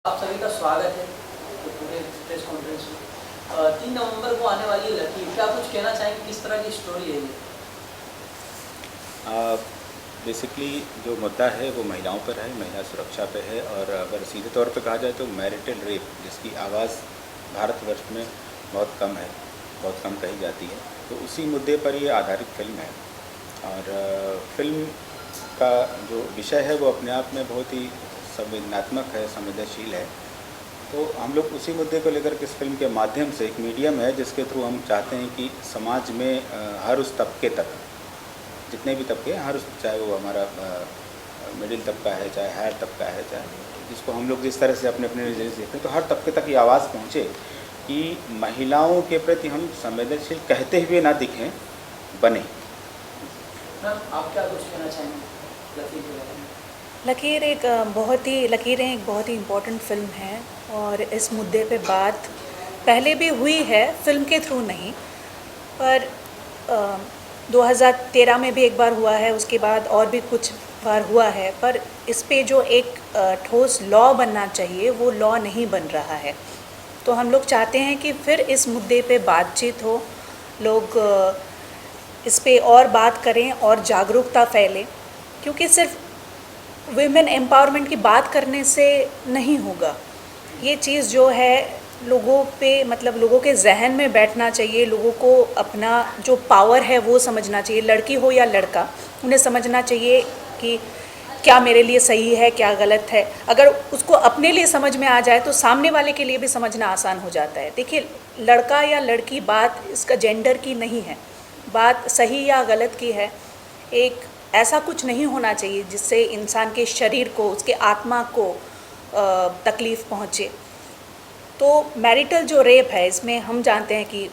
आप सभी का स्वागत है तो पूरे प्रेस कॉन्फ्रेंस में। 3 नवंबर को आने वाली है लकीर, क्या कुछ कहना चाहेंगे, किस तरह की स्टोरी है ये? बेसिकली जो मुद्दा है वो महिलाओं पर है, महिला सुरक्षा पे है। और अगर सीधे तौर पे कहा जाए तो मैरिटल रेप, जिसकी आवाज़ भारतवर्ष में बहुत कम है, बहुत कम कही जाती है, तो उसी मुद्दे पर ये आधारित फिल्म है। और फिल्म का जो विषय है वो अपने आप में बहुत ही संवेदनात्मक है, संवेदनशील है। तो हम लोग उसी मुद्दे को लेकर के इस फिल्म के माध्यम से, एक मीडियम है जिसके थ्रू हम चाहते हैं कि समाज में हर उस तबके तक, जितने भी तबके हैं, हर उस, चाहे वो हमारा मिडिल तबका है, चाहे हायर तबका है, चाहे जिसको हम लोग जिस तरह से अपने अपने नज़रिए से देखते हैं, तो हर तबके तक ये आवाज़ पहुँचे कि महिलाओं के प्रति हम संवेदनशील कहते हुए ना दिखें, बने। मैम, आप क्या कुछ कहना चाहेंगे लकीर के बारे में? लकीरें एक बहुत ही इम्पोर्टेंट फिल्म है और इस मुद्दे पे बात पहले भी हुई है, फिल्म के थ्रू नहीं, पर 2013 में भी एक बार हुआ है, उसके बाद और भी कुछ बार हुआ है। पर इस पे जो एक ठोस लॉ बनना चाहिए वो लॉ नहीं बन रहा है। तो हम लोग चाहते हैं कि फिर इस मुद्दे पे बातचीत हो, लोग इस पे और बात करें और जागरूकता फैले, क्योंकि सिर्फ विमेन एम्पावरमेंट की बात करने से नहीं होगा। ये चीज़ जो है लोगों पे, मतलब लोगों के जहन में बैठना चाहिए। लोगों को अपना जो पावर है वो समझना चाहिए, लड़की हो या लड़का, उन्हें समझना चाहिए कि क्या मेरे लिए सही है, क्या गलत है। अगर उसको अपने लिए समझ में आ जाए तो सामने वाले के लिए भी समझना आसान हो जाता है। देखिए, लड़का या लड़की, बात इसका जेंडर की नहीं है, बात सही या गलत की है। एक ऐसा कुछ नहीं होना चाहिए जिससे इंसान के शरीर को, उसके आत्मा को तकलीफ़ पहुँचे। तो मैरिटल जो रेप है, इसमें हम जानते हैं कि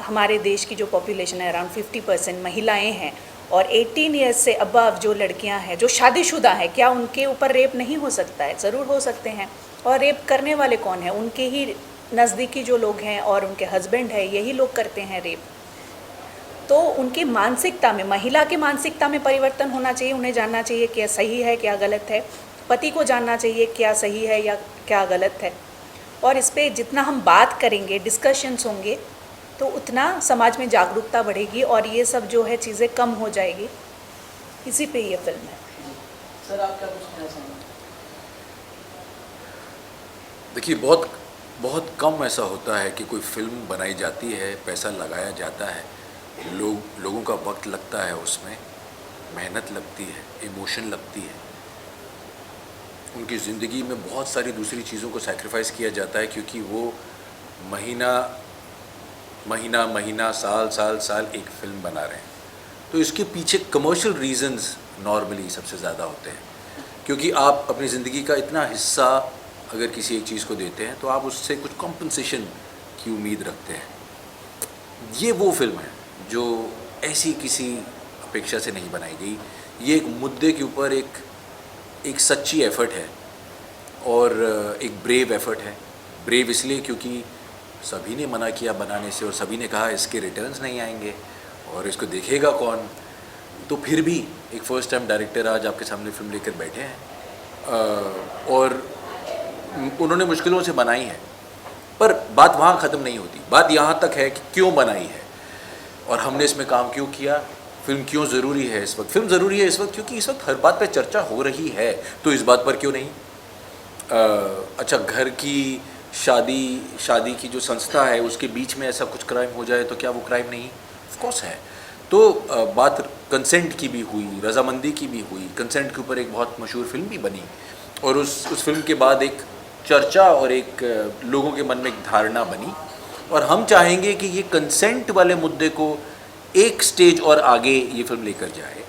हमारे देश की जो पॉपुलेशन है, अराउंड 50% महिलाएं हैं, और 18 ईयर्स से अबव जो लड़कियां हैं, जो शादीशुदा हैं, क्या उनके ऊपर रेप नहीं हो सकता है? ज़रूर हो सकते हैं। और रेप करने वाले कौन हैं? उनके ही नज़दीकी जो लोग हैं और उनके हस्बैंड हैं, यही लोग करते हैं रेप। तो उनकी मानसिकता में, महिला की मानसिकता में परिवर्तन होना चाहिए। उन्हें जानना चाहिए क्या सही है, क्या गलत है। पति को जानना चाहिए क्या सही है या क्या गलत है। और इस पे जितना हम बात करेंगे, डिस्कशंस होंगे, तो उतना समाज में जागरूकता बढ़ेगी और ये सब जो है चीज़ें कम हो जाएगी। इसी पे ये फिल्म है। सर, आप क्या कुछ कहना चाहेंगे? देखिए, बहुत बहुत कम ऐसा होता है कि कोई फिल्म बनाई जाती है, पैसा लगाया जाता है, लोगों का वक्त लगता है, उसमें मेहनत लगती है, इमोशन लगती है, उनकी ज़िंदगी में बहुत सारी दूसरी चीज़ों को सैक्रिफाइस किया जाता है, क्योंकि वो महीना महीना महीना, साल साल साल एक फिल्म बना रहे हैं। तो इसके पीछे कमर्शियल रीजंस नॉर्मली सबसे ज़्यादा होते हैं, क्योंकि आप अपनी ज़िंदगी का इतना हिस्सा अगर किसी एक चीज़ को देते हैं तो आप उससे कुछ कॉम्पनसेशन की उम्मीद रखते हैं। ये वो फिल्म है जो ऐसी किसी अपेक्षा से नहीं बनाई गई। ये एक मुद्दे के ऊपर एक सच्ची एफ़र्ट है और एक ब्रेव एफ़र्ट है। ब्रेव इसलिए क्योंकि सभी ने मना किया बनाने से और सभी ने कहा इसके रिटर्न्स नहीं आएंगे और इसको देखेगा कौन। तो फिर भी एक फ़र्स्ट टाइम डायरेक्टर आज आपके सामने फिल्म लेकर बैठे हैं और उन्होंने मुश्किलों से बनाई है। पर बात वहाँ ख़त्म नहीं होती, बात यहाँ तक है कि क्यों बनाई है और हमने इसमें काम क्यों किया। फिल्म क्यों ज़रूरी है इस वक्त? फिल्म ज़रूरी है इस वक्त क्योंकि इस वक्त हर बात पे चर्चा हो रही है, तो इस बात पर क्यों नहीं। अच्छा, घर की शादी की जो संस्था है उसके बीच में ऐसा कुछ क्राइम हो जाए तो क्या वो क्राइम नहीं? ऑफ कोर्स है। तो बात कंसेंट की भी हुई, रजामंदी की भी हुई। कंसेंट के ऊपर एक बहुत मशहूर फिल्म भी बनी और उस फिल्म के बाद एक चर्चा और एक लोगों के मन में एक धारणा बनी। और हम चाहेंगे कि ये कंसेंट वाले मुद्दे को एक स्टेज और आगे ये फिल्म लेकर जाए।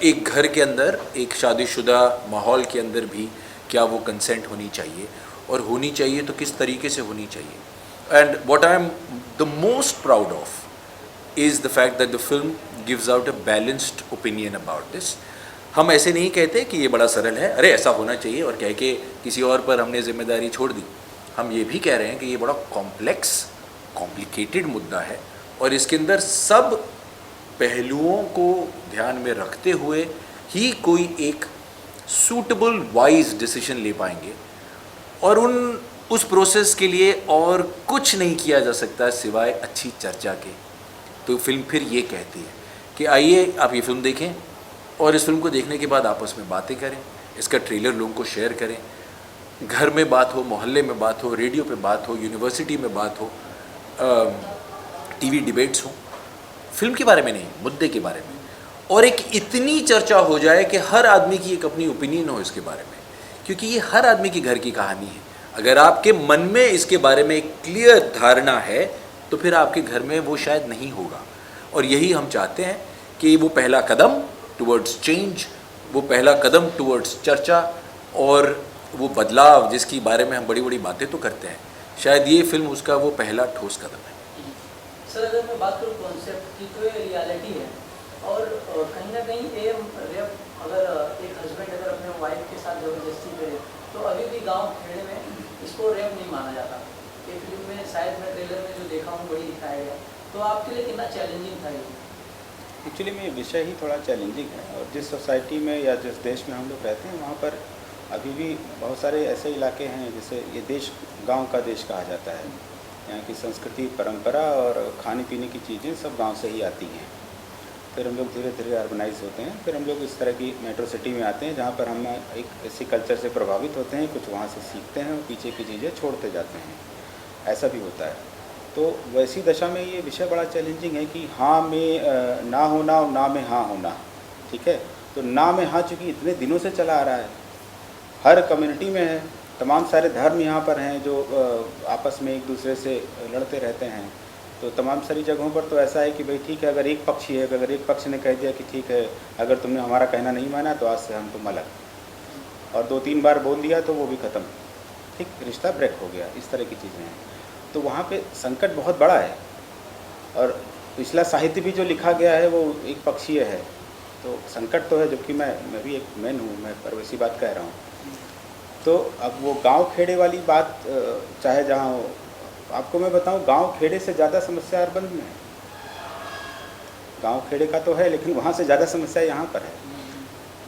एक घर के अंदर, एक शादीशुदा माहौल के अंदर भी क्या वो कंसेंट होनी चाहिए, और होनी चाहिए तो किस तरीके से होनी चाहिए। And what I am the most proud of is the fact that the film gives out a balanced opinion about this. हम ऐसे नहीं कहते कि ये बड़ा सरल है, अरे ऐसा होना चाहिए, और कह के किसी और पर हमने जिम्मेदारी छोड़ दी। हम ये भी कह रहे हैं कि ये बड़ा कॉम्प्लिकेटेड मुद्दा है और इसके अंदर सब पहलुओं को ध्यान में रखते हुए ही कोई एक सूटेबल वाइज डिसीजन ले पाएंगे और उस प्रोसेस के लिए और कुछ नहीं किया जा सकता सिवाय अच्छी चर्चा के। तो फिल्म फिर ये कहती है कि आइए आप ये फिल्म देखें और इस फिल्म को देखने के बाद आपस में बातें करें, इसका ट्रेलर लोगों को शेयर करें, घर में बात हो, मोहल्ले में बात हो, रेडियो पे बात हो, यूनिवर्सिटी में बात हो, टीवी डिबेट्स हो, फिल्म के बारे में नहीं, मुद्दे के बारे में। और एक इतनी चर्चा हो जाए कि हर आदमी की एक अपनी ओपिनियन हो इसके बारे में, क्योंकि ये हर आदमी की घर की कहानी है। अगर आपके मन में इसके बारे में एक क्लियर धारणा है तो फिर आपके घर में वो शायद नहीं होगा। और यही हम चाहते हैं कि वो पहला कदम टुवर्ड्स चेंज, वो पहला कदम टुवर्ड्स चर्चा और वो बदलाव जिसकी बारे में हम बड़ी बड़ी बातें तो करते हैं, शायद ये फिल्म उसका वो पहला ठोस कदम है। सर अगर मैं बात करूँ कॉन्सेप्ट की तो ये रियलिटी है, और कहीं ना कहीं ये रेप अगर एक हस्बैंड अगर अपने वाइफ के साथ ज़बरदस्ती करे तो अभी भी गांव खेड़े में इसको रेप नहीं माना जाता। ये फिल्म में शायद मैं ट्रेलर में जो देखा हूँ वही दिखाया गया। तो आपके लिए कितना चैलेंजिंग था ये? एक्चुअली में ये विषय ही थोड़ा चैलेंजिंग है, और जिस सोसाइटी में या जिस देश में हम लोग रहते हैं वहाँ पर अभी भी बहुत सारे ऐसे इलाके हैं जैसे ये देश गांव का देश कहा जाता है। यहाँ की संस्कृति, परंपरा और खाने पीने की चीज़ें सब गांव से ही आती हैं। फिर हम लोग धीरे धीरे अर्बनाइज होते हैं, फिर हम लोग इस तरह की मेट्रो सिटी में आते हैं जहाँ पर हम एक ऐसी कल्चर से प्रभावित होते हैं, कुछ वहाँ से सीखते हैं और पीछे की चीज़ें छोड़ते जाते हैं। ऐसा भी होता है। तो वैसी दशा में ये विषय बड़ा चैलेंजिंग है कि हाँ में ना होना और ना में हाँ होना, ठीक है। तो ना में हाँ चूँकि इतने दिनों से चला आ रहा है, हर कम्युनिटी में है, तमाम सारे धर्म यहाँ पर हैं जो आपस में एक दूसरे से लड़ते रहते हैं। तो तमाम सारी जगहों पर तो ऐसा है कि भाई ठीक है, अगर एक पक्ष ही है, अगर एक पक्ष ने कह दिया कि ठीक है अगर तुमने हमारा कहना नहीं माना तो आज से हम तुम अलग, और 2-3 बार बोल दिया तो वो भी ख़त्म, ठीक, रिश्ता ब्रेक हो गया। इस तरह की चीज़ें हैं। तो वहाँ पे संकट बहुत बड़ा है, और पिछला साहित्य भी जो लिखा गया है वो एक पक्षीय है। तो संकट तो है, जबकि मैं भी एक मैन हूँ, मैं पर वैसी बात कह रहा हूँ। तो अब वो गांव खेड़े वाली बात चाहे जहाँ हो, आपको मैं बताऊं गांव खेड़े से ज़्यादा समस्या अर्बन में है। गांव खेड़े का तो है लेकिन वहाँ से ज़्यादा समस्या यहाँ पर है।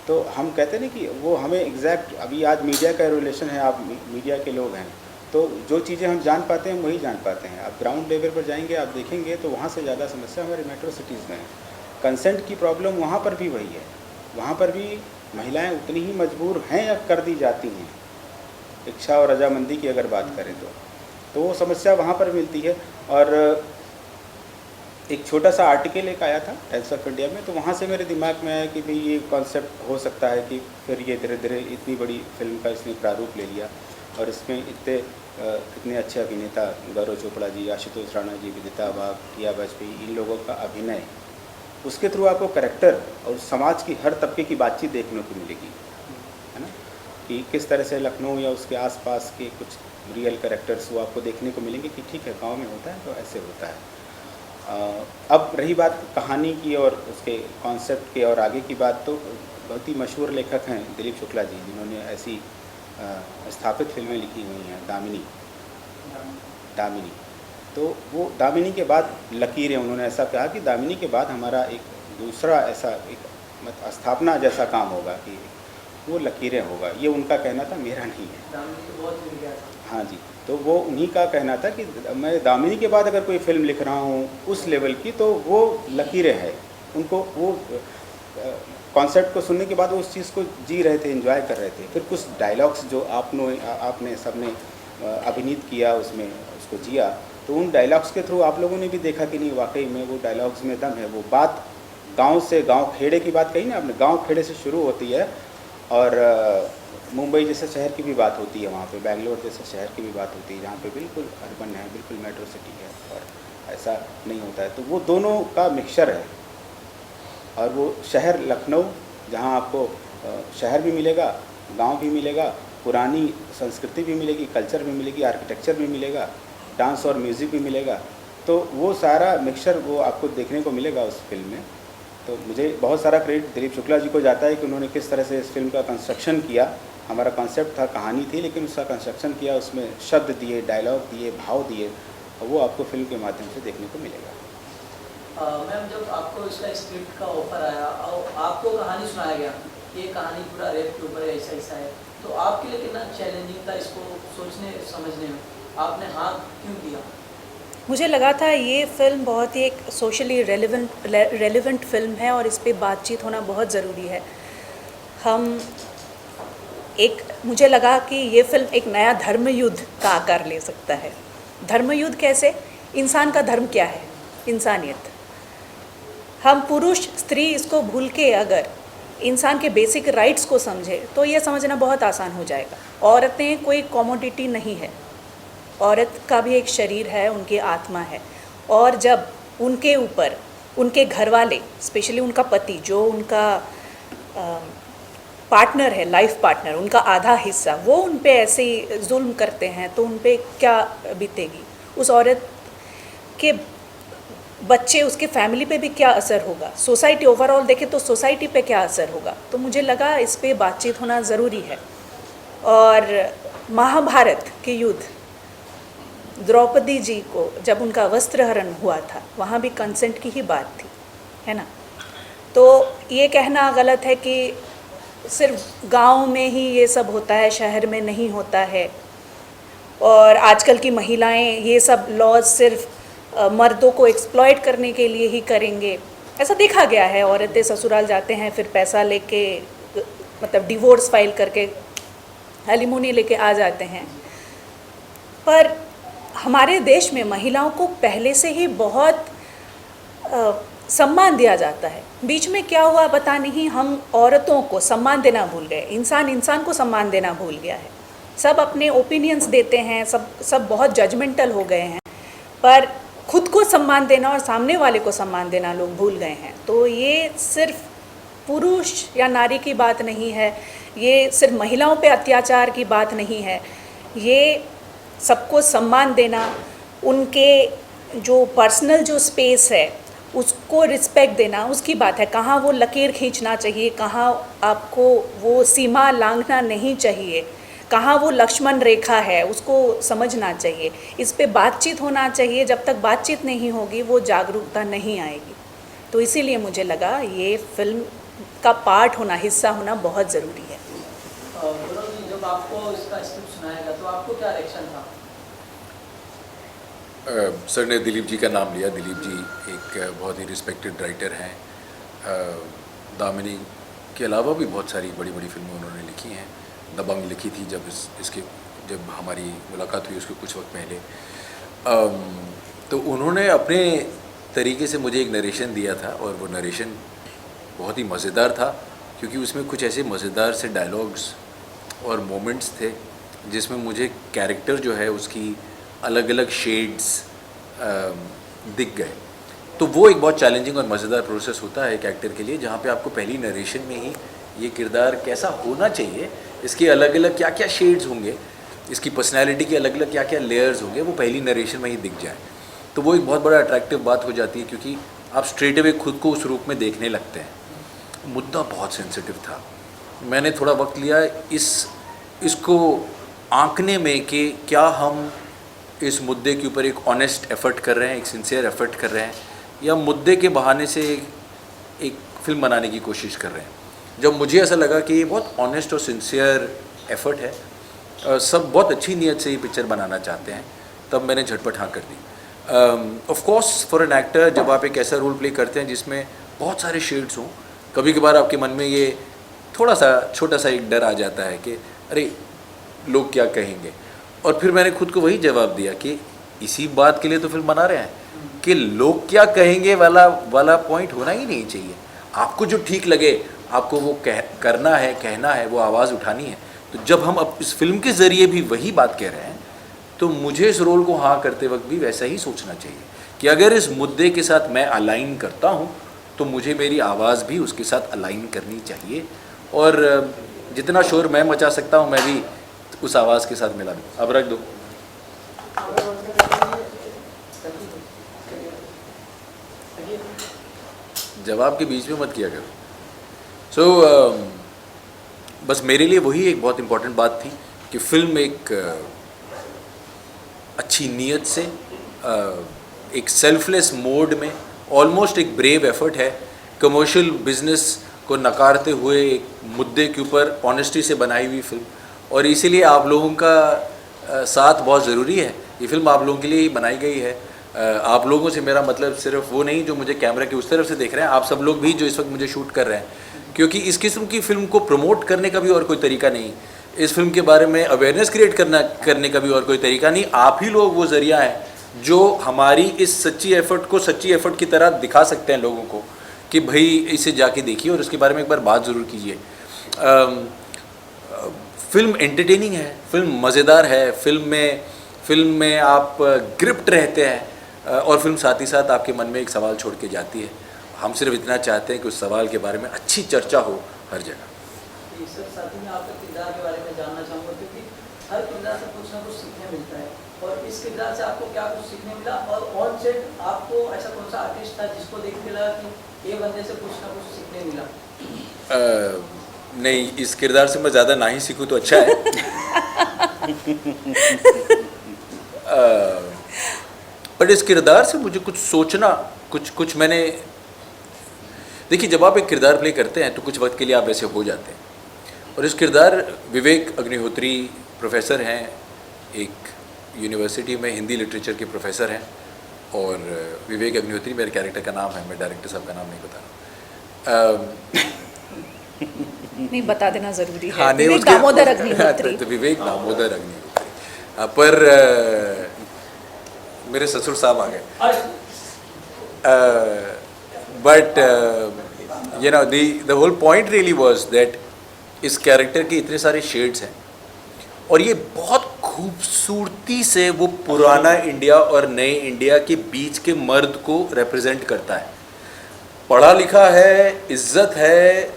तो हम कहते हैं ना कि वो हमें एग्जैक्ट, अभी आज मीडिया का रिलेशन है, आप मीडिया के लोग हैं, तो जो चीज़ें हम जान पाते हैं वही जान पाते हैं। आप ग्राउंड लेवल पर जाएंगे, आप देखेंगे तो वहाँ से ज़्यादा समस्या हमारे मेट्रो सिटीज़ में है। कंसेंट की प्रॉब्लम वहाँ पर भी वही है, वहाँ पर भी महिलाएं उतनी ही मजबूर हैं या कर दी जाती हैं। इच्छा और रजामंदी की अगर बात करें तो वो समस्या वहाँ पर मिलती है। और एक छोटा सा आर्टिकल एक आया था टाइम्स ऑफ इंडिया में, तो वहाँ से मेरे दिमाग में आया कि भाई ये कॉन्सेप्ट हो सकता है कि फिर ये धीरे धीरे इतनी बड़ी फिल्म का इसने प्रारूप ले लिया, और इसमें इतने अच्छे अभिनेता गौरव चोपड़ा जी, आशुतोष राणा जी, विदिता वाघ, टिया वाजपेयी, इन लोगों का अभिनय, उसके थ्रू आपको कैरेक्टर और समाज की हर तबके की बातचीत देखने को मिलेगी, है ना, कि किस तरह से लखनऊ या उसके आसपास के कुछ रियल कैरेक्टर्स वो आपको देखने को मिलेंगे कि ठीक है गांव में होता है तो ऐसे होता है। अब रही बात कहानी की और उसके कॉन्सेप्ट के और आगे की बात, तो बहुत ही मशहूर लेखक हैं दिलीप शुक्ला जी, जिन्होंने ऐसी स्थापित फिल्में लिखी हुई हैं। दामिनी, तो वो दामिनी के बाद लकीरें, उन्होंने ऐसा कहा कि दामिनी के बाद हमारा एक दूसरा ऐसा एक स्थापना जैसा काम होगा कि वो लकीरें होगा। ये उनका कहना था, मेरा नहीं है। दामिनी तो बहुत मिल गया था। हाँ जी, तो वो उन्हीं का कहना था कि मैं दामिनी के बाद अगर कोई फिल्म लिख रहा हूँ उस लेवल की, तो वो लकीरें हैं। उनको वो कॉन्सेप्ट को सुनने के बाद वो उस चीज़ को जी रहे थे, एंजॉय कर रहे थे। फिर कुछ डायलॉग्स जो आपने सबने अभिनीत किया, उसमें उसको जिया, तो उन डायलॉग्स के थ्रू आप लोगों ने भी देखा कि नहीं वाकई में वो डायलॉग्स में दम है। वो बात गांव से, गांव खेड़े की बात कही ना आपने, गांव खेड़े से शुरू होती है, और मुंबई जैसे शहर की भी बात होती है वहाँ पे, बेंगलोर जैसे शहर की भी बात होती है जहाँ पे बिल्कुल अर्बन है, बिल्कुल मेट्रो सिटी है, और ऐसा नहीं होता है। तो वो दोनों का मिक्सचर है। और वो शहर लखनऊ, जहाँ आपको शहर भी मिलेगा, गांव भी मिलेगा, पुरानी संस्कृति भी मिलेगी, कल्चर भी मिलेगी, आर्किटेक्चर भी मिलेगा, डांस और म्यूज़िक भी मिलेगा। तो वो सारा मिक्सचर वो आपको देखने को मिलेगा उस फिल्म में। तो मुझे बहुत सारा क्रेडिट दिलीप शुक्ला जी को जाता है कि उन्होंने किस तरह से इस फिल्म का कंस्ट्रक्शन किया। हमारा कॉन्सेप्ट था, कहानी थी, लेकिन उसका कंस्ट्रक्शन किया, उसमें शब्द दिए, डायलॉग दिए, भाव दिए, और वो आपको फिल्म के माध्यम से देखने को मिलेगा। मैम, जब आपको इसका स्क्रिप्ट का ऑफर आया और आपको कहानी सुनाया गया, ये कहानी पूरा रेप के ऊपर ऐसा ऐसा है, तो आपके लिए कितना चैलेंजिंग था इसको सोचने समझने में, आपने हाँ क्यों दिया? मुझे लगा था ये फ़िल्म बहुत ही एक सोशली रेलेवेंट फ़िल्म है और इस पे बातचीत होना बहुत ज़रूरी है। मुझे लगा कि ये फ़िल्म एक नया धर्म युद्ध का आकार ले सकता है। धर्म युद्ध कैसे? इंसान का धर्म क्या है? इंसानियत। हम पुरुष स्त्री इसको भूल के अगर इंसान के बेसिक राइट्स को समझे तो ये समझना बहुत आसान हो जाएगा। औरतें कोई कमोडिटी नहीं है, औरत का भी एक शरीर है, उनकी आत्मा है, और जब उनके ऊपर उनके घर वाले, स्पेशली उनका पति जो उनका पार्टनर है, लाइफ पार्टनर, उनका आधा हिस्सा, वो उन पे ऐसे जुल्म करते हैं तो उन पे क्या बीतेगी? उस औरत के बच्चे, उसके फैमिली पे भी क्या असर होगा? सोसाइटी ओवरऑल देखे तो सोसाइटी पे क्या असर होगा? तो मुझे लगा इस पे बातचीत होना ज़रूरी है। और महाभारत के युद्ध, द्रौपदी जी को जब उनका वस्त्रहरण हुआ था, वहाँ भी कंसेंट की ही बात थी, है ना? तो ये कहना गलत है कि सिर्फ गांव में ही ये सब होता है, शहर में नहीं होता है। और आजकल की महिलाएं ये सब लॉज सिर्फ मर्दों को एक्सप्लॉइट करने के लिए ही करेंगे, ऐसा देखा गया है। औरतें ससुराल जाते हैं, फिर पैसा लेके, मतलब डिवोर्स फाइल करके एलिमोनी लेके आ जाते हैं। पर हमारे देश में महिलाओं को पहले से ही बहुत सम्मान दिया जाता है। बीच में क्या हुआ पता नहीं, हम औरतों को सम्मान देना भूल गए। इंसान को सम्मान देना भूल गया है। सब अपने ओपिनियंस देते हैं, सब बहुत जजमेंटल हो गए हैं, पर खुद को सम्मान देना और सामने वाले को सम्मान देना लोग भूल गए हैं। तो ये सिर्फ पुरुष या नारी की बात नहीं है, ये सिर्फ महिलाओं पे अत्याचार की बात नहीं है, ये सबको सम्मान देना, उनके जो पर्सनल जो स्पेस है उसको रिस्पेक्ट देना, उसकी बात है। कहाँ वो लकीर खींचना चाहिए, कहाँ आपको वो सीमा लांघना नहीं चाहिए, कहाँ वो लक्ष्मण रेखा है, उसको समझना चाहिए। इस पे बातचीत होना चाहिए। जब तक बातचीत नहीं होगी वो जागरूकता नहीं आएगी। तो इसीलिए मुझे लगा ये फिल्म का पार्ट होना, हिस्सा होना बहुत ज़रूरी है। गौरव जी, जब आपको इसका स्क्रिप्ट सुनाया गया तो आपको क्या रिएक्शन था? सर ने दिलीप जी का नाम लिया। दिलीप जी एक बहुत ही रिस्पेक्टेड राइटर हैं। दामिनी के अलावा भी बहुत सारी बड़ी बड़ी फिल्में उन्होंने लिखी हैं। दबंग लिखी थी जब हमारी मुलाकात हुई उसके कुछ वक्त पहले। तो उन्होंने अपने तरीके से मुझे एक नरेशन दिया था और वो नरेशन बहुत ही मज़ेदार था, क्योंकि उसमें कुछ ऐसे मज़ेदार से डायलॉग्स और मोमेंट्स थे जिसमें मुझे कैरेक्टर जो है उसकी अलग अलग शेड्स दिख गए। तो वो एक बहुत चैलेंजिंग और मज़ेदार प्रोसेस होता है एक एक्टर के लिए, जहाँ पे आपको पहली नरेशन में ही ये किरदार कैसा होना चाहिए, इसके अलग अलग क्या क्या शेड्स होंगे, इसकी पर्सनैलिटी के अलग अलग क्या क्या लेयर्स होंगे, वो पहली नरेशन में ही दिख जाए। तो वो एक बहुत बड़ा अट्रैक्टिव बात हो जाती है, क्योंकि आप स्ट्रेट अवे खुद को उस रूप में देखने लगते हैं। मुद्दा बहुत सेंसिटिव था। मैंने थोड़ा वक्त लिया इसको आंकने में कि क्या हम इस मुद्दे के ऊपर एक ऑनेस्ट एफ़र्ट कर रहे हैं, एक सिंसियर एफ़र्ट कर रहे हैं, या मुद्दे के बहाने से एक फ़िल्म बनाने की कोशिश कर रहे हैं। जब मुझे ऐसा लगा कि ये बहुत ऑनेस्ट और सिंसियर एफ़र्ट है, सब बहुत अच्छी नीयत से ये पिक्चर बनाना चाहते हैं, तब मैंने झटपट हाँ कर दी। Of course for an actor, जब आप एक ऐसा रोल प्ले करते हैं जिसमें बहुत सारे शेड्स हों, कभी कभार आपके मन में ये थोड़ा सा छोटा सा एक डर आ जाता है कि अरे लोग क्या कहेंगे। और फिर मैंने खुद को वही जवाब दिया कि इसी बात के लिए तो फिल्म बना रहे हैं कि लोग क्या कहेंगे वाला पॉइंट होना ही नहीं चाहिए। आपको जो ठीक लगे, आपको वो करना है, कहना है, वो आवाज़ उठानी है। तो जब हम अब इस फिल्म के ज़रिए भी वही बात कह रहे हैं, तो मुझे इस रोल को हाँ करते वक्त भी वैसा ही सोचना चाहिए कि अगर इस मुद्दे के साथ मैं अलाइन करता हूँ तो मुझे मेरी आवाज़ भी उसके साथ अलाइन करनी चाहिए, और जितना शोर मैं मचा सकता हूँ मैं भी उस आवाज़ के साथ मिला दूँ। अब रख दो। जवाब के बीच में मत किया करो। बस मेरे लिए वही एक बहुत इम्पॉर्टेंट बात थी कि फ़िल्म एक अच्छी नीयत से एक सेल्फलेस मोड में ऑलमोस्ट एक ब्रेव एफर्ट है, कमर्शियल बिजनेस को नकारते हुए एक मुद्दे के ऊपर ऑनेस्टी से बनाई हुई फिल्म, और इसीलिए आप लोगों का साथ बहुत ज़रूरी है। ये फिल्म आप लोगों के लिए ही बनाई गई है। आप लोगों से मेरा मतलब सिर्फ वो नहीं जो मुझे कैमरा के उस तरफ से देख रहे हैं, आप सब लोग भी जो इस वक्त मुझे शूट कर रहे हैं, क्योंकि इस किस्म की फ़िल्म को प्रमोट करने का भी और कोई तरीका नहीं, इस फिल्म के बारे में अवेयरनेस क्रिएट करने का भी और कोई तरीका नहीं। आप ही लोग वो ज़रिया हैं जो हमारी इस सच्ची एफ़र्ट को सच्ची एफ़र्ट की तरह दिखा सकते हैं लोगों को कि भाई इसे जाके देखिए और उसके बारे में एक बार बात ज़रूर कीजिए। फिल्म एंटरटेनिंग है, फिल्म मज़ेदार है, फिल्म में आप ग्रिप्ट रहते हैं और फिल्म साथ ही साथ आपके मन में एक सवाल छोड़ के जाती है। हम सिर्फ इतना चाहते हैं कि उस सवाल के बारे में अच्छी चर्चा हो हर जगह। सर, साथ ही में आपके किरदार के बारे में जानना चाहूँगा, क्योंकि हर किरदार से कुछ ना कुछ सीखने मिलता है, और इस किरदार से आपको क्या कुछ सीखने मिला, और ऑन सेट आपको ऐसा कौन सा आर्टिस्ट था जिसको देख के लगा कि ये बंदे से कुछ ना कुछ सीखने मिला? नहीं, इस किरदार से मैं ज़्यादा ना ही सीखूं तो अच्छा है। पर इस किरदार से मुझे कुछ सोचना, कुछ मैंने देखिए, जब आप एक किरदार प्ले करते हैं तो कुछ वक्त के लिए आप वैसे हो जाते हैं। और इस किरदार विवेक अग्निहोत्री प्रोफेसर हैं, एक यूनिवर्सिटी में हिंदी लिटरेचर के प्रोफेसर हैं, और विवेक अग्निहोत्री मेरे कैरेक्टर का नाम है। मैं डायरेक्टर साहब का नाम नहीं बता रहा। नहीं, बता देना ज़रूरी है। हाँ, विवेक दामोदर अग्निहोत्री। तो विवेक दामोदर अग्निहोत्री। पर मेरे ससुर साहब आ गए। But you know the whole point really was that इस कैरेक्टर के इतने सारे शेड्स हैं, और ये बहुत खूबसूरती से वो पुराना इंडिया और नए इंडिया के बीच के मर्द को रिप्रेजेंट करता है। पढ़ा लिखा है, इज्जत है,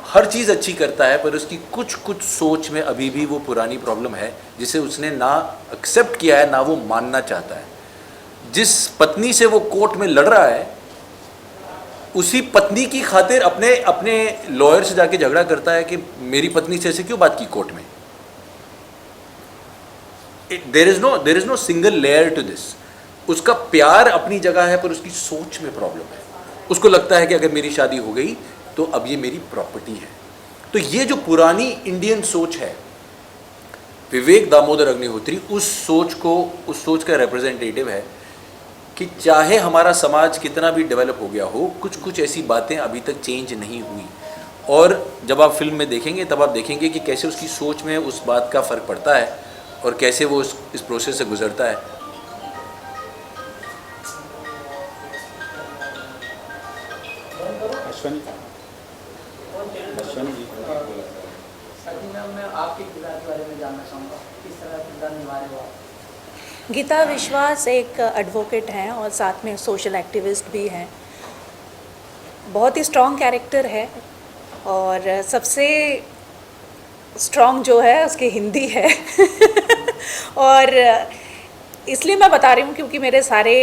हर चीज़ अच्छी करता है, पर उसकी कुछ सोच में अभी भी वो पुरानी प्रॉब्लम है जिसे उसने ना एक्सेप्ट किया है, ना वो मानना चाहता है। जिस पत्नी से वो कोर्ट में लड़ रहा है, उसी पत्नी की खातिर अपने लॉयर से जाके झगड़ा करता है कि मेरी पत्नी से ऐसे क्यों बात की कोर्ट में। There is no single layer to this. उसका प्यार अपनी जगह है, पर उसकी सोच में प्रॉब्लम है। उसको लगता है कि अगर मेरी शादी हो गई तो अब ये मेरी प्रॉपर्टी है। तो ये जो पुरानी इंडियन सोच है, विवेक दामोदर अग्निहोत्री उस सोच का रिप्रेजेंटेटिव है कि चाहे हमारा समाज कितना भी डेवलप हो गया हो, कुछ ऐसी बातें अभी तक चेंज नहीं हुई। और जब आप फिल्म में देखेंगे तब आप देखेंगे कि कैसे उसकी सोच में उस बात का फ़र्क पड़ता है और कैसे वो इस प्रोसेस से गुजरता है। मैं आपके किरदार के बारे में जानना चाहूँगा, किस तरह किरदार निभा रहे हो आप? गीता विश्वास एक एडवोकेट हैं और साथ में सोशल एक्टिविस्ट भी हैं। बहुत ही स्ट्रॉन्ग कैरेक्टर है, और सबसे स्ट्रॉन्ग जो है उसकी हिंदी है। और इसलिए मैं बता रही हूँ क्योंकि मेरे सारे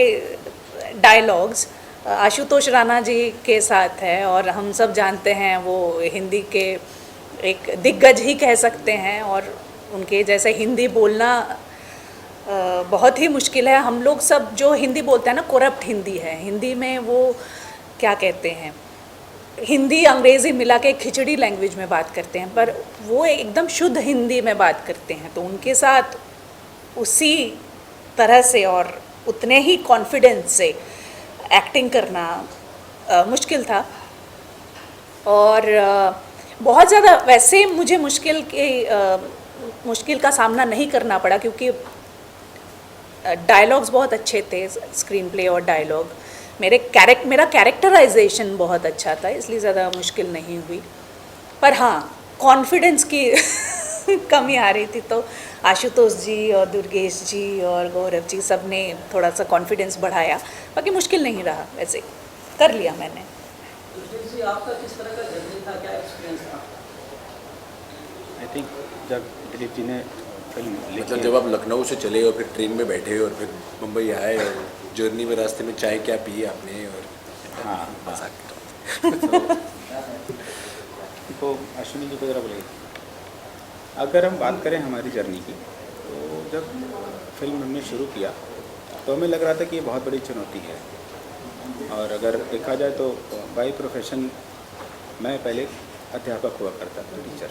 डायलॉग्स आशुतोष राणा जी के साथ है, और हम सब जानते हैं वो हिंदी के एक दिग्गज ही कह सकते हैं, और उनके जैसे हिंदी बोलना बहुत ही मुश्किल है। हम लोग सब जो हिंदी बोलते हैं ना, करप्ट हिंदी है। हिंदी में वो क्या कहते हैं, हिंदी अंग्रेज़ी मिला के खिचड़ी लैंग्वेज में बात करते हैं, पर वो एकदम शुद्ध हिंदी में बात करते हैं। तो उनके साथ उसी तरह से और उतने ही कॉन्फिडेंस से एक्टिंग करना मुश्किल था। और बहुत ज़्यादा वैसे मुझे मुश्किल का सामना नहीं करना पड़ा, क्योंकि डायलॉग्स बहुत अच्छे थे, स्क्रीन प्ले और डायलॉग। मेरा कैरेक्टराइजेशन बहुत अच्छा था, इसलिए ज़्यादा मुश्किल नहीं हुई। पर हाँ, कॉन्फिडेंस की कमी आ रही थी, तो आशुतोष जी और दुर्गेश जी और गौरव जी सब ने थोड़ा सा कॉन्फिडेंस बढ़ाया। बाकी मुश्किल नहीं रहा, वैसे कर लिया मैंने। दुर्गेश जी, आपका किस तरह का जर्नी था, क्या एक्सपीरियंस था? आई थिंक जब दिलीप जी ने फिल्म मतलब जब आप लखनऊ से चले और फिर ट्रेन में बैठे और फिर मुंबई आए, और जर्नी में रास्ते में चाय क्या पिए आपने, और हाँ तो अश्विनी जी को ज़रा बोलिए। अगर हम बात करें हमारी जर्नी की, तो जब फिल्म हमने शुरू किया तो हमें लग रहा था कि ये बहुत बड़ी चुनौती है। और अगर देखा जाए तो बाय प्रोफेशन मैं पहले अध्यापक हुआ करता था, टीचर।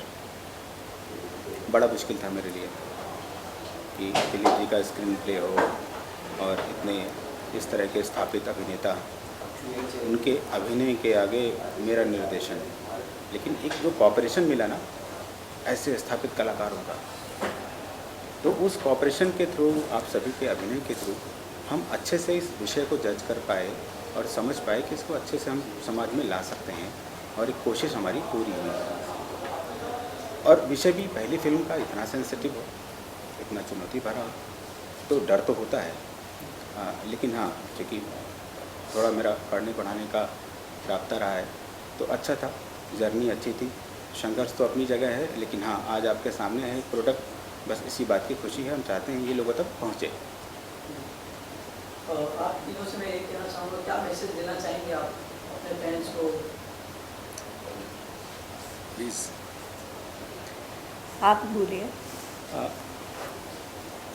बड़ा मुश्किल था मेरे लिए कि दिलीप जी का स्क्रीन प्ले हो और इतने इस तरह के स्थापित अभिनेता, उनके अभिनय के आगे मेरा निर्देशन। लेकिन एक जो कॉपरेशन मिला ना ऐसे स्थापित कलाकारों का, तो उस कॉपरेशन के थ्रू, आप सभी के अभिनय के थ्रू हम अच्छे से इस विषय को जज कर पाए और समझ पाए कि इसको अच्छे से हम समाज में ला सकते हैं, और एक कोशिश हमारी पूरी हुई। और विषय भी पहली फिल्म का इतना सेंसिटिव हो, इतना चुनौती भरा हो, तो डर तो होता है। लेकिन हाँ, क्योंकि थोड़ा मेरा पढ़ने पढ़ाने का राब्ता रहा है तो अच्छा था, जर्नी अच्छी थी। संघर्ष तो अपनी जगह है, लेकिन हाँ, आज आपके सामने है एक प्रोडक्ट, बस इसी बात की खुशी है। हम चाहते हैं ये लोगों तक पहुँचे। आप तीनों से मैं एक कहना चाहूँगा, क्या मैसेज देना चाहेंगे आप अपने पेरेंट्स को? प्लीज़ आप बोलिए।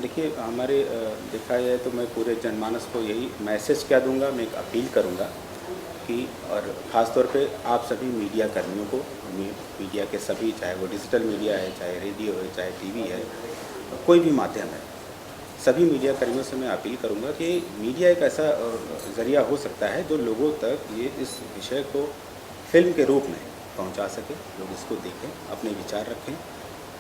देखिए, हमारे देखा जाए तो मैं पूरे जनमानस को यही मैसेज क्या दूंगा, मैं एक अपील करूंगा कि, और ख़ास तौर पे आप सभी मीडिया कर्मियों को, मीडिया के सभी, चाहे वो डिजिटल मीडिया है, चाहे रेडियो है, चाहे टीवी है, कोई भी माध्यम है, सभी मीडिया कर्मियों से मैं अपील करूंगा कि मीडिया एक ऐसा ज़रिया हो सकता है जो लोगों तक ये इस विषय को फिल्म के रूप में पहुंचा सके। लोग इसको देखें, अपने विचार रखें,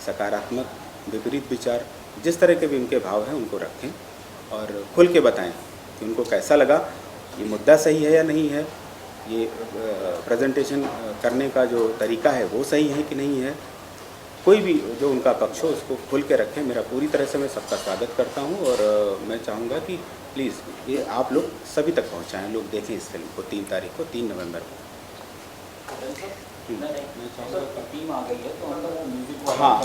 सकारात्मक, विपरीत विचार, जिस तरह के भी उनके भाव हैं उनको रखें और खुल के बताएं कि उनको कैसा लगा, ये मुद्दा सही है या नहीं है, ये प्रेजेंटेशन करने का जो तरीका है वो सही है कि नहीं है। कोई भी जो उनका पक्ष हो उसको खुल के रखें। मेरा पूरी तरह से मैं सबका स्वागत करता हूं और मैं चाहूँगा कि प्लीज़ ये आप लोग सभी तक पहुँचाएँ, लोग देखें इस फिल्म को 3 तारीख को, 3 नवंबर को। मैं चाहूँगा टीम आ गई है तो हम लोग म्यूजिक को हाँ।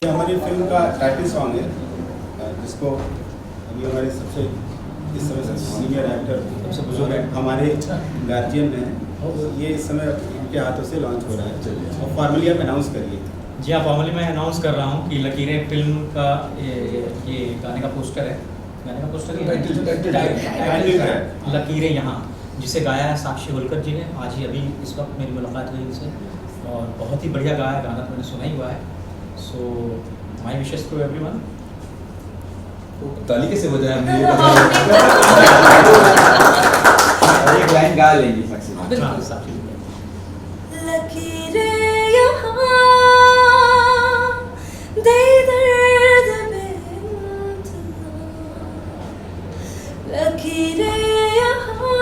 ये हमारी फिल्म का टाइटल सॉन्ग है, जिसको अभी हमारे सबसे इस समय से सीनियर एक्टर, सबसे बुजुर्ग हमारे गार्जियन हैं, ये इस समय इनके हाथों से लॉन्च हो रहा है। और फॉर्मली आप अनाउंस करिए। जी हाँ, फॉर्मली मैं अनाउंस कर रहा हूँ कि लकीरें फिल्म का ये गाने का पोस्टर है, गाने का पोस्टर टाइटल लकीरें यहाँ, जिसे गाया है साक्षी होलकर जी ने। आज ही अभी इस वक्त मेरी मुलाकात हुई इनसे और बहुत ही बढ़िया गाया गाना, तो मैंने सुना ही हुआ है। So my wishes to everyone. ताली कैसे बजाया हमने ये एक लाइन गा लेंगे साक्षी। हाँ, साक्षी लकीरें यहाँ दे दर्द में इंतज़ार, लकीरें यहाँ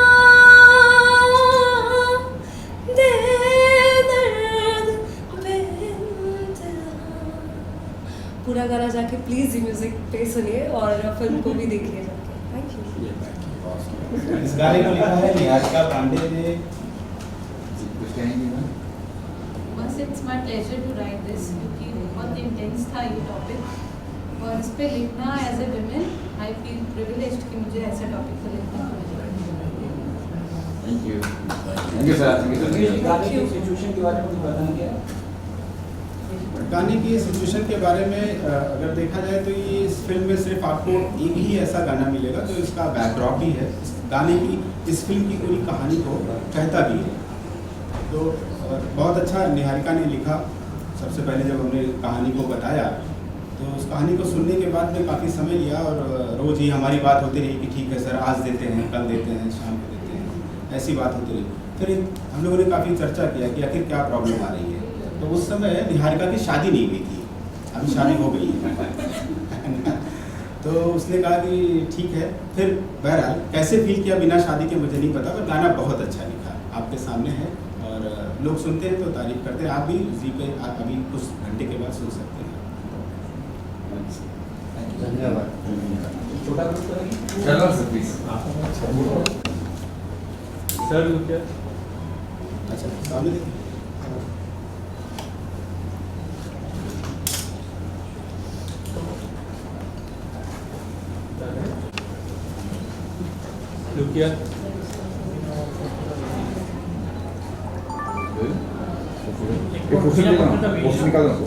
दे दर्द में इंतज़ार। पूरा गाना जाके प्लीज़ ही म्यूज़िक पे सुनिए और फिल्म को भी देखिए जाके। Thank you. इस गाने को लिखा है निहारिका पांडे ने। कुछ कहेंगे ना? बस it's my pleasure to write this, क्योंकि बहुत इंटेंस था ये टॉपिक और इस पे लिखना as a women I feel privileged कि मुझे ऐसे टॉपिक पे लिखना पड़ा। Thank you sir. गाने की सिचुएशन के बारे में कुछ बताना क्या? गाने की सिचुएशन के बारे में अगर देखा जाए तो ये इस फिल्म में सिर्फ आपको एक ही ऐसा गाना मिलेगा जो इसका बैकड्रॉप ही है। इस गाने की, इस फिल्म की पूरी कहानी को कहता भी है। तो बहुत अच्छा निहारिका ने लिखा। सबसे पहले जब हमने कहानी को बताया तो उस कहानी को सुनने के बाद में काफ़ी समय लिया और रोज़ ही हमारी बात होती रही कि ठीक है सर, आज देते हैं, कल देते हैं, शाम को देते हैं, ऐसी बात होती रही। फिर हम लोगों ने काफ़ी चर्चा किया कि आखिर क्या प्रॉब्लम आ रही है। तो उस समय निहारिका की शादी नहीं हुई थी, अभी शादी हो गई है। तो उसने कहा कि ठीक है। फिर बहरहाल कैसे फील किया बिना शादी के मुझे नहीं पता, पर गाना बहुत अच्छा लिखा, आपके सामने है और लोग सुनते हैं तो तारीफ करते हैं। आप भी जी पे अभी कुछ घंटे के बाद सुन सकते हैं। धन्यवाद। छोटा ग्रुप करेंगे चलो सर प्लीज। सर क्या? अच्छा, सामने देखिए। लुकिया ये पोस्टर निकालो उसको।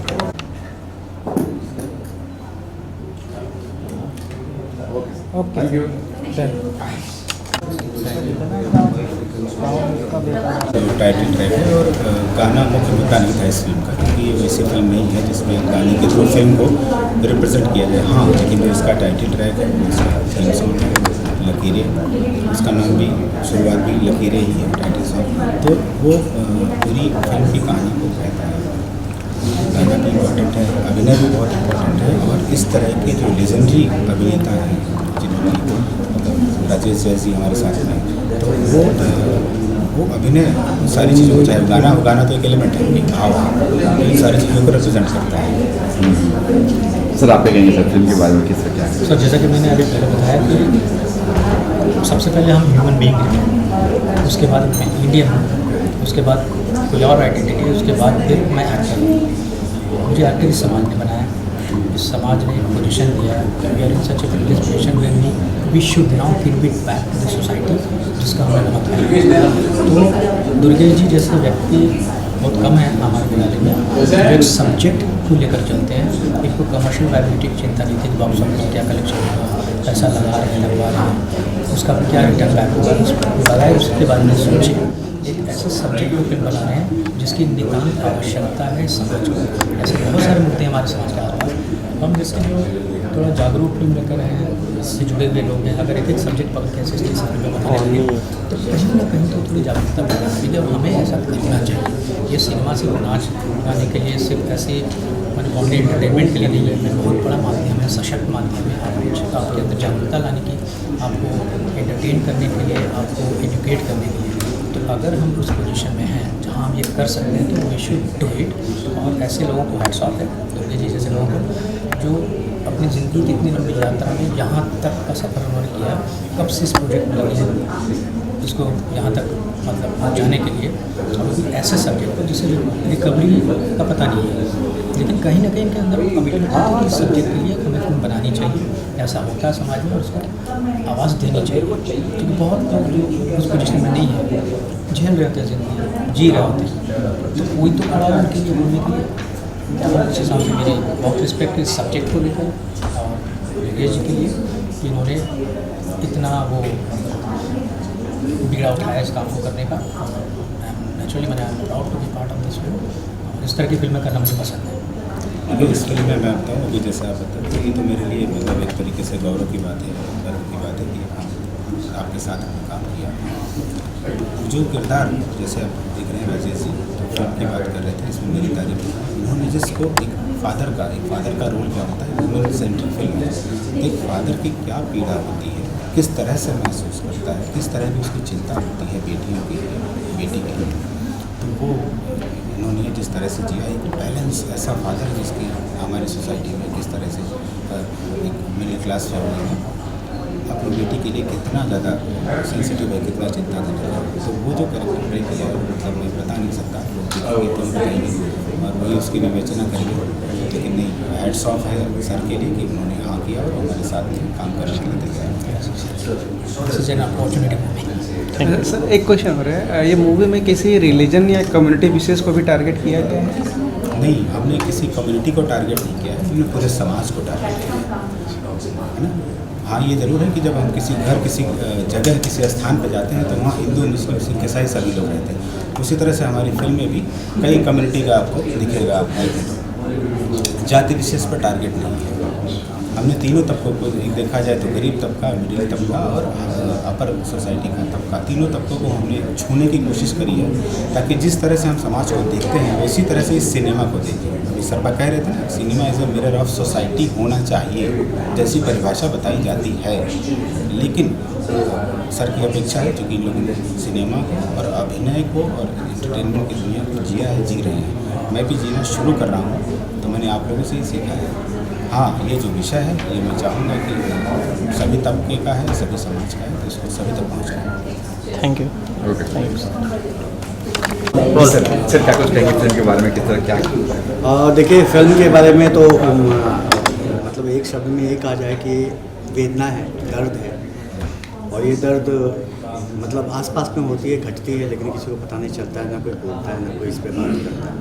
Okay, thank you. Title track है और गाना मुख्य मुद्दा नहीं था इस फिल्म का, क्योंकि ये वैसी फिल्म नहीं है जिसमें गाने के थ्रू फिल्म को रिप्रेजेंट किया जाए। हाँ, लेकिन जो इसका टाइटल ट्रैक है, इसका थीम सॉन्ग है लकीरें, उसका नाम भी शुरुआत भी लकीरें ही है टाइटल सॉन्ग, तो वो पूरी फिल्म की कहानी को कहता है। गाना भी इम्पोर्टेंट है, अभिनय भी बहुत इम्पोर्टेंट है, और इस तरह के जो लेजेंडरी अभिनेता हैं जिन्होंने राजेश जैसी हमारे साथ में, तो वो अभिनय सारी चीज़ों को, चाहे गाना तो एक एलिमेंट है, भाव इन सारी चीज़ों को रिप्रेजेंट करता है। सर आप कहेंगे सर फिल्म के बारे में किस क्या है? सर जैसा कि मैंने अभी पहले बताया कि सबसे पहले हम ह्यूमन बीइंग हैं, उसके बाद मैं इंडियन हूँ, उसके बाद कोई और आइडेंटिटी है, उसके बाद फिर मैं एक्टर हूँ। मुझे एक्टर इस समाज ने बनाया, इस समाज ने एक पोजीशन दिया है। We are in such a privileged position where we should now give it back to the society, जिसका हमें नमक है। तो दुर्गेश जी जैसे व्यक्ति बहुत कम है हमारे विद्यालय में, जो एक सब्जेक्ट को लेकर चलते हैं। एक तो कमर्शियल वायबिलिटी की चिंता नहीं थी, बॉक्स ऑफिस में क्या कलेक्शन होगा, पैसा लगा रहे हैं लगवा रहे हैं, उसका क्या रिटर्न बैक होगा, उस बगैर उसके बारे में सोचे एक ऐसे सब्जेक्ट को फिल्म बना रहे हैं जिसकी नितांत आवश्यकता है समाज को। ऐसे बहुत सारे मुद्दे हमारे समाज के आसपास, हम जिसके जो थोड़ा जागरूक फिल्म लेकर रहे हैं, इससे जुड़े हुए लोग हैं, अगर एक सब्जेक्ट पकड़ के ऐसे स्टेज फिल्में बनाने लगे तो कहीं ना कहीं तो थोड़ी जागरूकता पैदा होगी। जब हमें ऐसा करना चाहिए, ये सिनेमा सिर्फ नाच गाने के लिए, सिर्फ ऐसे मतलब ओनली एंटरटेनमेंट के लिए नहीं है, बहुत बड़ा माध्यम है, सशक्त माध्यम है आपके अंदर जागरूकता लाने की, आपको एंटरटेन करने के लिए, आपको एजुकेट करने के लिए। तो अगर हम उस पोजीशन में हैं जहाँ हम ये कर सकते हैं तो वी शुड डू इट। और ऐसे लोगों को हैट्स ऑफ है, दुर्गे जी जैसे लोगों को, जो अपनी ज़िंदगी की इतनी लंबी यात्रा में यहाँ तक का सफ़र उन्होंने किया, कब से इस प्रोजेक्ट में लगे हैं इसको यहाँ तक मतलब पहुँचाने के लिए। और ऐसे सब्जेक्ट को जिसे रिकवरी का पता नहीं है, लेकिन कहीं ना कहीं इनके अंदर कमिटमेंट होती है कि इस सब्जेक्ट के लिए हमें फिल्म बनानी चाहिए, ऐसा होता है समाज में, और उसको आवाज़ देनी चाहिए। क्योंकि बहुत लोग जो उस पोजीशन में नहीं है, झेल रहे होते हैं ज़िंदगी, जी रहे होते हैं, तो कोई तो खड़ा उनके लिए बोलने के लिए। उस हिसाब से मेरी बहुत रिस्पेक्ट इस सब्जेक्ट को लेकर और दुर्गेश जी के लिए कि इन्होंने इतना वो बीड़ा उठाया इस काम को करने का। नेचुरली मैंने proud to be part of this film, और इस तरह की फिल्में करना मुझे पसंद है। अभी इस फिल्म में मैं बताऊँ, अभी जैसे आप बताते हैं, ये तो मेरे लिए मतलब एक तरीके से गौरव की बात है, गर्व की बात है कि हम आपके साथ हमने काम किया। जो किरदार जैसे आप देख रहे हैं राजेश जी, तो फिल्म की बात कर रहे थे, इसमें मेरी तारीफ उन्होंने जिसको एक फादर का रोल क्या होता है, वुमेन सेंट्रिक फिल्म है। एक फादर की क्या पीड़ा होती है, किस तरह से महसूस करता है, किस तरह की उसकी चिंता होती है बेटियों की, बेटी के लिए, तो वो उन्होंने जिस तरह से जिया, एक बैलेंस ऐसा फादर जिसकी हमारी सोसाइटी में किस तरह से एक मिडिल क्लास फैमिली में अपनी बेटी के लिए कितना ज़्यादा सेंसिटिव है, कितना चिंता करता है। तो वो जो कैरेक्टर प्ले किया है, मतलब मैं बता नहीं सकता, लोग देखेंगे तो बताएंगे और वही उसकी विवेचना करेंगे। लेकिन नहीं, हैट्स ऑफ है सर के लिए कि उन्होंने हाँ किया और हमारे साथ काम करने के लिए तैयार है। सर एक क्वेश्चन हो रहा है, ये मूवी में किसी रिलीजन या कम्युनिटी विशेष को भी टारगेट किया गया है? नहीं, हमने किसी कम्युनिटी को टारगेट नहीं किया है, हमने पूरे समाज को टारगेट किया है ना। हाँ, ये ज़रूर है कि जब हम किसी घर, किसी जगह, किसी स्थान पर जाते हैं तो वहाँ हिंदू, मुस्लिम, सिख, ईसाई सभी लोग रहते हैं। उसी तरह से हमारी फिल्म में भी कई कम्युनिटी का आपको दिखेगा, आप जाति विशेष पर टारगेट नहीं है। हमने तीनों तबकों को देखा जाए तो गरीब तबका, मिडिल तबका और अपर सोसाइटी का तबका, तीनों तबकों को हमने छूने की कोशिश करी है, ताकि जिस तरह से हम समाज को देखते हैं उसी तरह से इस सिनेमा को देखें। अभी सरपा कह रहे थे ना, cinema is a mirror of society होना चाहिए, जैसी परिभाषा बताई जाती है। लेकिन सर की अपेक्षा है, क्योंकि लोगों ने सिनेमा को और अभिनय को और एंटरटेनमेंट की दुनिया को जिया है, जी रहे हैं। मैं भी जीना शुरू कर रहा हूँ, तो मैंने आप लोगों से ही सीखा है। हाँ, ये जो विषय है, ये मैं चाहूँगा कि सभी तबके का है, सभी समाज का है, तो इसको सभी तक पहुँचाएँ। Thank you. Okay, thank you sir क्या कुछ कहेंगे फिल्म के बारे में, किस तरह क्या? देखिए, फिल्म के बारे में तो मतलब एक शब्द में ये कहा जाए कि वेदना है, दर्द है, और ये दर्द मतलब आसपास में होती है, घटती है, लेकिन किसी को पता नहीं चलता है, ना कोई बोलता है, ना कोई इस पे बात करता है।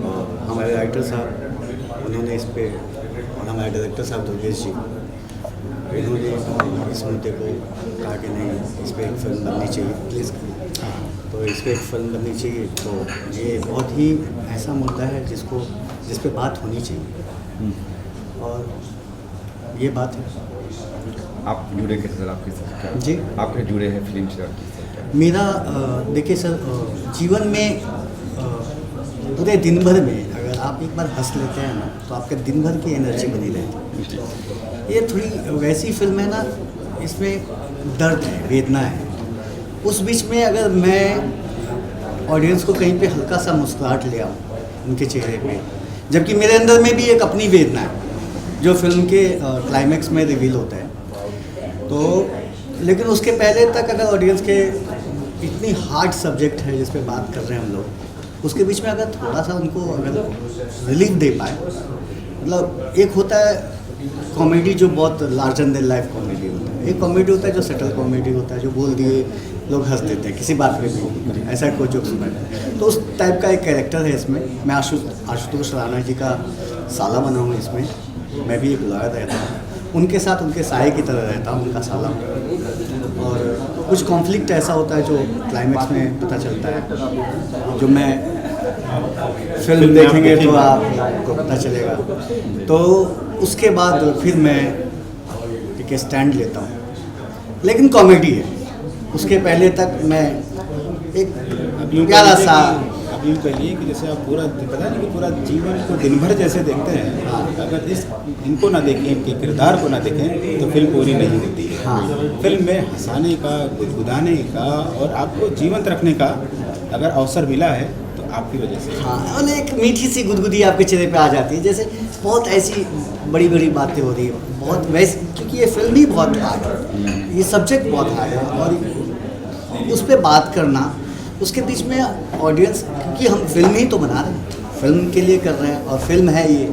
और हमारे राइटर साहब उन्होंने इस पे, और हमारे डायरेक्टर साहब दुर्गेश जी, इन्होंने इस मुद्दे को कहा कि नहीं, इस पर एक फिल्म बननी चाहिए प्लीज़। तो इस पर एक फिल्म बननी चाहिए। तो ये बहुत ही ऐसा मुद्दा है जिस पे बात होनी चाहिए, और ये बात है। आप जुड़े कैसे सर? आपके साथ क्या जी, आप कैसे जुड़े हैं फिल्म से? मेरा देखिए सर, जीवन में पूरे दिन भर में अगर आप एक बार हंस लेते हैं ना, तो आपके दिन भर की एनर्जी बनी रहती है। ये थोड़ी वैसी फिल्म है ना, इसमें दर्द है, वेदना है। उस बीच में अगर मैं ऑडियंस को कहीं पे हल्का सा मुस्कुराहट ले आऊँ उनके चेहरे पे, जबकि मेरे अंदर में भी एक अपनी वेदना है जो फिल्म के क्लाइमैक्स में रिवील होता है। तो लेकिन उसके पहले तक अगर ऑडियंस के इतनी हार्ड सब्जेक्ट है जिस पे बात कर रहे हैं हम लोग, उसके बीच में अगर थोड़ा सा उनको अगर रिलीफ दे पाए, मतलब एक होता है कॉमेडी जो बहुत लार्जर देन लाइफ कॉमेडी होता है, एक कॉमेडी होता है जो सेटल कॉमेडी होता है, जो बोल दिए लोग हंस देते हैं किसी बात पे भी, ऐसा कोई जोक्स बनाए। तो उस टाइप का एक कैरेक्टर है इसमें। मैं आशुतोष राणा जी का साला बना हूँ इसमें। मैं भी एक लॉयर रहता हूँ, उनके साथ उनके साये की तरह रहता हूँ, उनका साला। और कुछ कॉन्फ्लिक्ट ऐसा होता है जो क्लाइमैक्स में पता चलता है, जो मैं फिल्म देखेंगे तो आपको पता चलेगा। तो उसके बाद फिर मैं एक स्टैंड लेता हूँ, लेकिन कॉमेडी है। उसके पहले तक मैं एक प्यारा सा, आप यूँ कहिए कि जैसे आप पूरा पता नहीं कि पूरा जीवन को दिन भर जैसे देखते हैं, अगर इनको ना देखें, इनके किरदार को ना देखें, तो फिल्म पूरी नहीं होती है। हाँ। फिल्म में हंसाने का, गुदगुदाने का और आपको जीवंत रखने का अगर अवसर मिला है तो आपकी वजह से। हाँ, और एक मीठी सी गुदगुदी आपके चेहरे पे आ जाती है, जैसे बहुत ऐसी बड़ी बड़ी बातें हो रही है, बहुत वैसे, क्योंकि ये फिल्म ही बहुत हार्ड है, ये सब्जेक्ट बहुत हार्ड है, और उस पर बात करना, उसके बीच में ऑडियंस, क्योंकि हम फिल्म ही तो बना रहे हैं, फिल्म के लिए कर रहे हैं और फिल्म है ये,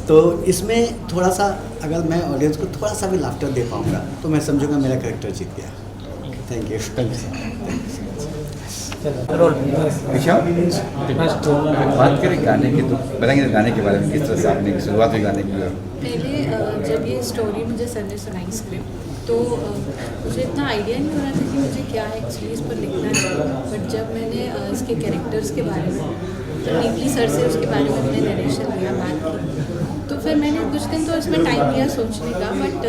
तो इसमें थोड़ा सा अगर मैं ऑडियंस को थोड़ा सा भी लाफ्टर दे पाऊँगा तो मैं समझूंगा मेरा कैरेक्टर जीत गया। Thank you. बात करें गाने की, तो बताएंगे गाने के बारे में, किस तरह से आपने शुरुआत हुई गाने की? पहले जब ये स्टोरी मुझे सर ने सुनाई स्क्रिप्ट, तो मुझे इतना आइडिया नहीं हो रहा था कि मुझे क्या एक्चुअली इस पर लिखना चाहिए। बट जब मैंने इसके कैरेक्टर्स के बारे में तो डीपली सर से उसके बारे में अपने नरेशन लिया, बात की, तो फिर मैंने कुछ दिन तो इसमें टाइम लिया सोचने का। बट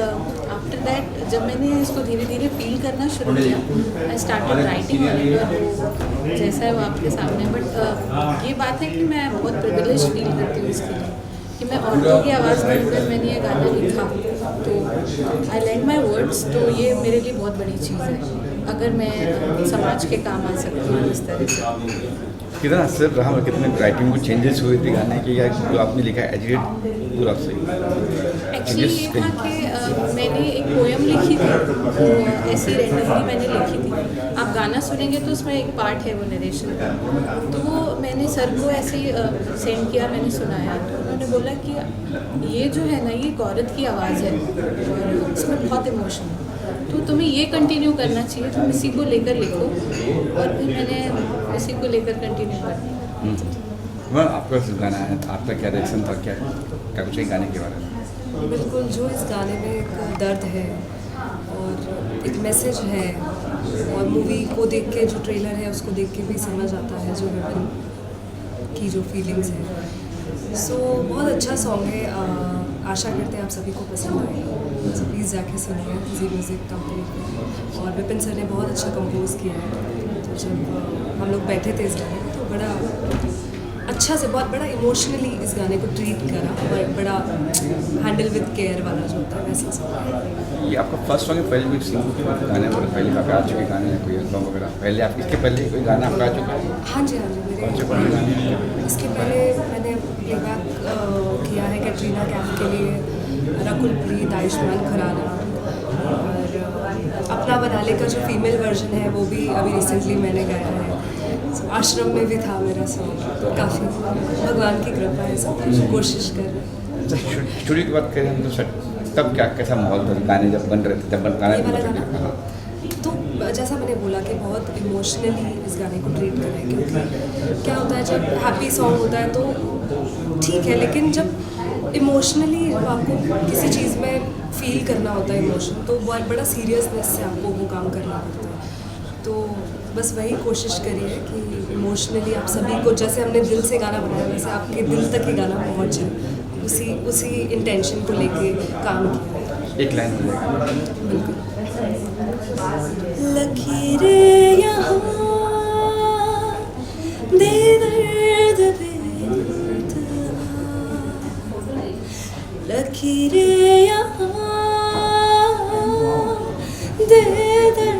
आफ्टर दैट जब मैंने इसको धीरे धीरे फील करना शुरू किया, I started writing on it, और जैसा है वो आपके सामने। बट ये बात है कि मैं बहुत प्रिविलेज फील करती हूँ इसके लिए कि मैं औरतों की आवाज़ बनकर मैंने ये गाना लिखा, तो आई लाइक माई वर्ड्स। तो ये मेरे लिए बहुत बड़ी चीज़ है, अगर मैं समाज के काम आ सकती हूँ इस तरह से। कितना असर रहा और कितने राइटिंग में चेंजेस हुए थे गाने की, या जो आपने लिखा है एजिटेट पूरा से? एक्चुअली ये था कि मैंने एक पोएम लिखी थी, वो ऐसी रैंडमली मैंने लिखी थी। आप गाना सुनेंगे तो उसमें एक पार्ट है वो नरेशन का, तो वो मैंने सर को ऐसे ही सेंड किया, मैंने सुनाया, तो उन्होंने बोला कि ये जो है ना, ये एक औरत की आवाज़ है और इसमें बहुत इमोशन है, तो तुम्हें ये कंटिन्यू करना चाहिए, तुम इसी को लेकर लिखो। और फिर मैंने इसी को लेकर कंटिन्यू कर दिया। आपका गाना है, आपका क्या रिएक्शन था, क्या कुछ है गाने के बारे में? बिल्कुल, जो इस गाने में एक दर्द है और एक मैसेज है, और मूवी को देख के, जो ट्रेलर है उसको देख के भी समझ आता है जो विपिन की जो फीलिंग्स है। सो बहुत अच्छा सॉन्ग है, आशा करते हैं आप सभी को पसंद आएगा। सो प्लीज़ जाके सुनिए जी म्यूज़िक कंपनी पे, और विपिन सर ने बहुत अच्छा कंपोज किया है। तो जब हम लोग बैठे थे इस गाने में, तो बड़ा अच्छा से, बहुत बड़ा इमोशनली इस गाने को ट्रीट करा, और बड़ा हैंडल विद केयर वाला जो होता है वैसा सब। ये आपका फर्स्ट सॉन्ग है? पहले कोई सिंगल गाने वगैरह पहले आपका आ चुके गाने, कोई एल्बम वगैरह पहले आप, इसके पहले कोई गाना आपका आ चुका है? हाँ जी, हाँ जी, मेरे इसके पहले मैंने प्लेबैक किया है कैटरीना कैफ के लिए, रकुल प्रीत, आयुष्मान खुराना, और अपना बनाले का जो फीमेल वर्जन है वो भी अभी रिसेंटली मैंने गाया है। आश्रम में भी था मेरा सॉन्ग, तो काफ़ी भगवान की कृपा है, सब कुछ कोशिश कर रहे हैं। स्टूडियो की बात करें हम तो तब क्या कैसा माहौल था गाने जब बन रहे थे, जब गाना तो जैसा मैंने बोला कि बहुत इमोशनली इस गाने को ट्रीट करें, क्योंकि क्या होता है जब हैप्पी सॉन्ग होता है तो ठीक है, लेकिन जब इमोशनली आपको किसी चीज़ में फील करना होता है इमोशन, तो बहुत बड़ा सीरियसनेस से आपको वो काम करना पड़ता है। तो बस वही कोशिश करिए कि इमोशनली आप सभी को, जैसे हमने दिल से गाना बनाया वैसे आपके दिल तक ही गाना पहुँचे, उसी इंटेंशन को लेके काम किया। एक लाइन हो जाएगा। बिल्कुल। लकीरें यहाँ दे दर्द बेइंतहा, लकीरें यहाँ दे दर्द